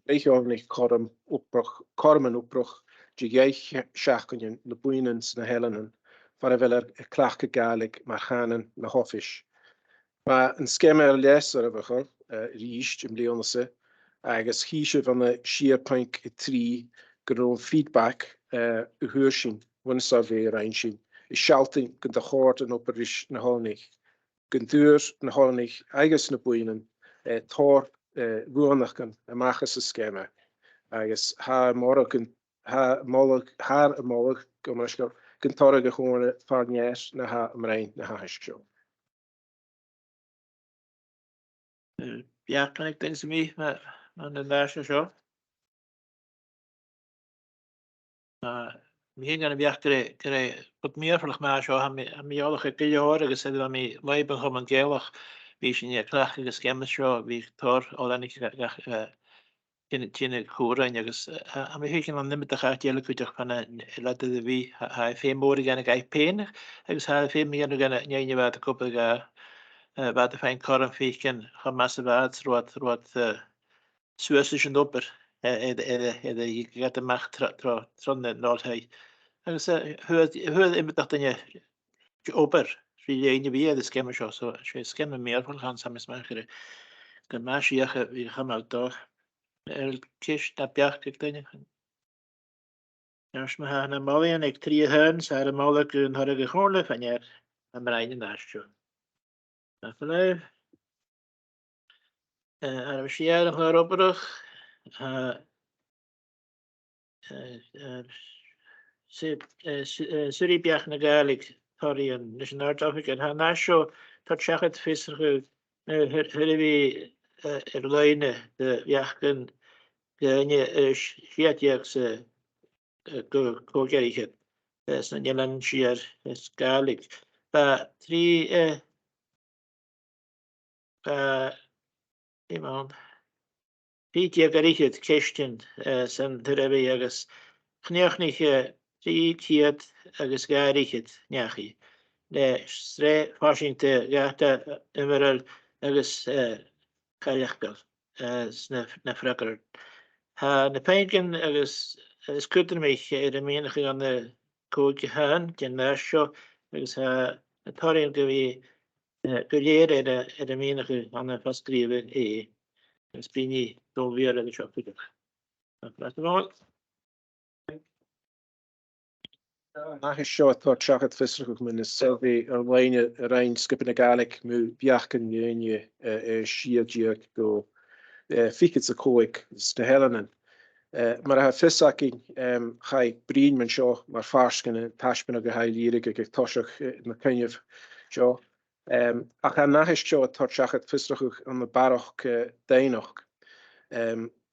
Eichornig kormen opbroch de geich seachkunjen de boeinens na hellenen van wel klachte Gàidhlig mar chanen na hoffisch. Maar een skemme leser we richt im leonse agus híise van de Siar 3 gro feedback y hwyr sy'n, wyn sa fe rhain sy'n, y sialtyn gyda chord yn operis na holnig, gynthyr na holnig, agos na bwynen, tor fwynach gan y machas y schema, agos ha morog yn, ha molog, gymryd gyntorog y chwrn ffarnies na ha ymrein na ha hysgio. Ja, kan ik denk ze mee, maar aan de laatste zo. Mi hyn gan y biach gyda bod mi arfylach ma sio, ha mi olach y gylio'r agos edrych am mi leib yn chom yn gelach, fi sy'n ie clach agos gemas sio, fi tor o lan i ti'n y chwrain agos, a mi hyn gan ddim ydych at iel y cwydych pan lad ydy fi, ha e ffeim môr i gan y gai pen, agos ha e ffeim i gan y nioen i fad y cwbl ga, fad y ffain cor yn ffeicen, chom mas y fad, rwad Suas is een opper. Je gaat de macht tron nol hij. En ze hör in bedacht je opper. Wie je wie de skemmer zo je skemmer meer van gaan samen maken. De maasje wie gaan uit daar. Kies dat biach kijk dan. Als me gaan een mooi en ik 3 hens, haar een mooi een harde Comhairle van je en brein naast je. Dat verleef. En Siar nog naar opperig. Suri biach na Gàidhlig thori an leis an ardóigh an hana seo tá teachad fisarú vi leine de bheachgan gine fiadíag sa cógéiriche san Eilean Siar Gàidhlig. Ba trí imán Pítiag arichid ceistin san thurebi agus chneochnich trí ciad agus garichid neachi. Le stre fáisinte gata imeral agus cariachgal na fragar. Ha na peinkin agus skutter mich er menige an de kootje haan, gen nasjo, agus ha na torin gewi gulere er de menige an de vastskriven Spini dol weer de shoppiger. Dat wel. Nach is seo tá teachad fisrach min is selvi ar leine rein skipin na Gàidhlig mu biachgan nionje siadíag go fikit sa cóig is na Eilean. Mar ha fisaking chai brín man seo mar farskin en tashpin go hai lírig ag toshach na cynnyf seo. Ach ha nach is seo tá teachad fisrach an na barach dainoch.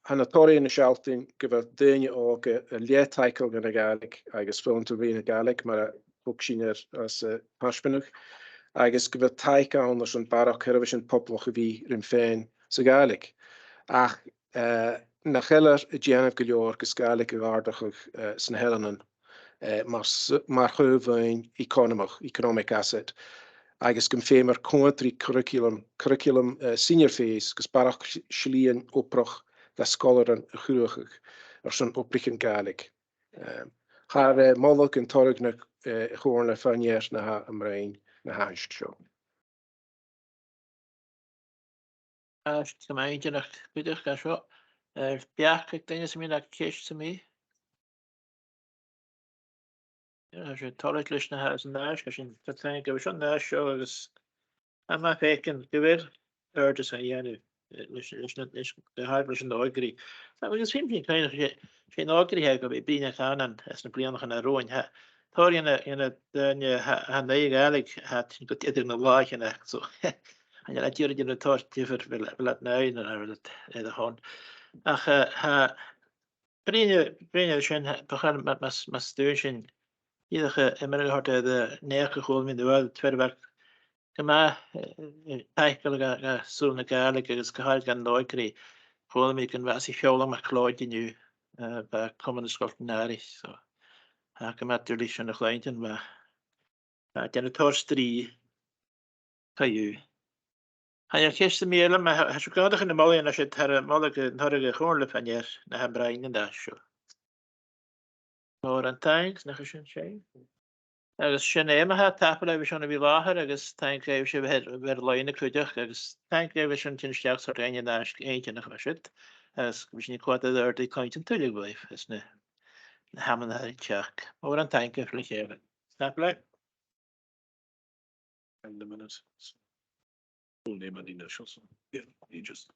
Hanna tori in de shelting gyfer dyni o lietaicl gan y Gàidhlig agos ffilm to fi yn y Gàidhlig mae'r bwc sy'n as pasbynwch agos gyfer taic awn os yn barach cyrfys yn poblwch y fi ryn ffein sy'n Gàidhlig. Ach na chelar y gianaf gylior gys Gàidhlig y ardach sy'n Eilean mae'r chwyfyn economic asset agos gym mae'r country curriculum senior phase gys barach shlíon oproch da scholar an chwrwchig ar son oprich yn Gàidhlig. Haar molog yn torrig na chwrn fanier na ha ymrein na haist sio. Gymaint yn eich bydych ga sio. Biach ag dyn sy'n mynd ag ceis sy'n mi. As je torrig lys na haas yn naas, as yw'n tytain gyfer sio'n naas sio, agos yma fecyn gyfer erdys a ianw. Is net de harbers in de oigri. Maar we zien geen oigri hebben bij binnen gaan en is een plan gaan roen. Tor in het han de Gàidhlig had goed ieder een laag en echt zo. En je laat jullie in de toort voor wil het nou en dat de gewoon. Ach binnen zijn begaan met steun. Iedere immer had de neergegooid in de wereld tweede werk. Gyma taicl ga sŵn y Gàidhlig agos cyhoedd gan loegri chwil mi gan fas I fiola ma cloed I niw ba common ysgol naris. So, gyma dyrlis yn y chleint yn ba. Dyn y tor stri cael. Han jag kist mi eller ma har så gadig in de molen as het har molig harige Comhairle fanier na ha brain en dash. Or an tanks na geshin shay. Agus sin éime ha tapal a bhí sena bhí láthair agus tank raibh sé bhir leine cúideach agus tank raibh sin tinsteach sa réine na éinte nach raisiid agus bhí sin cuata ar dí caiint an tuileag bhaibh is na Haman ar teach. O'r an tainc yn ffili chef. Snap le? In the minute. Full name and initials. Yeah, you just.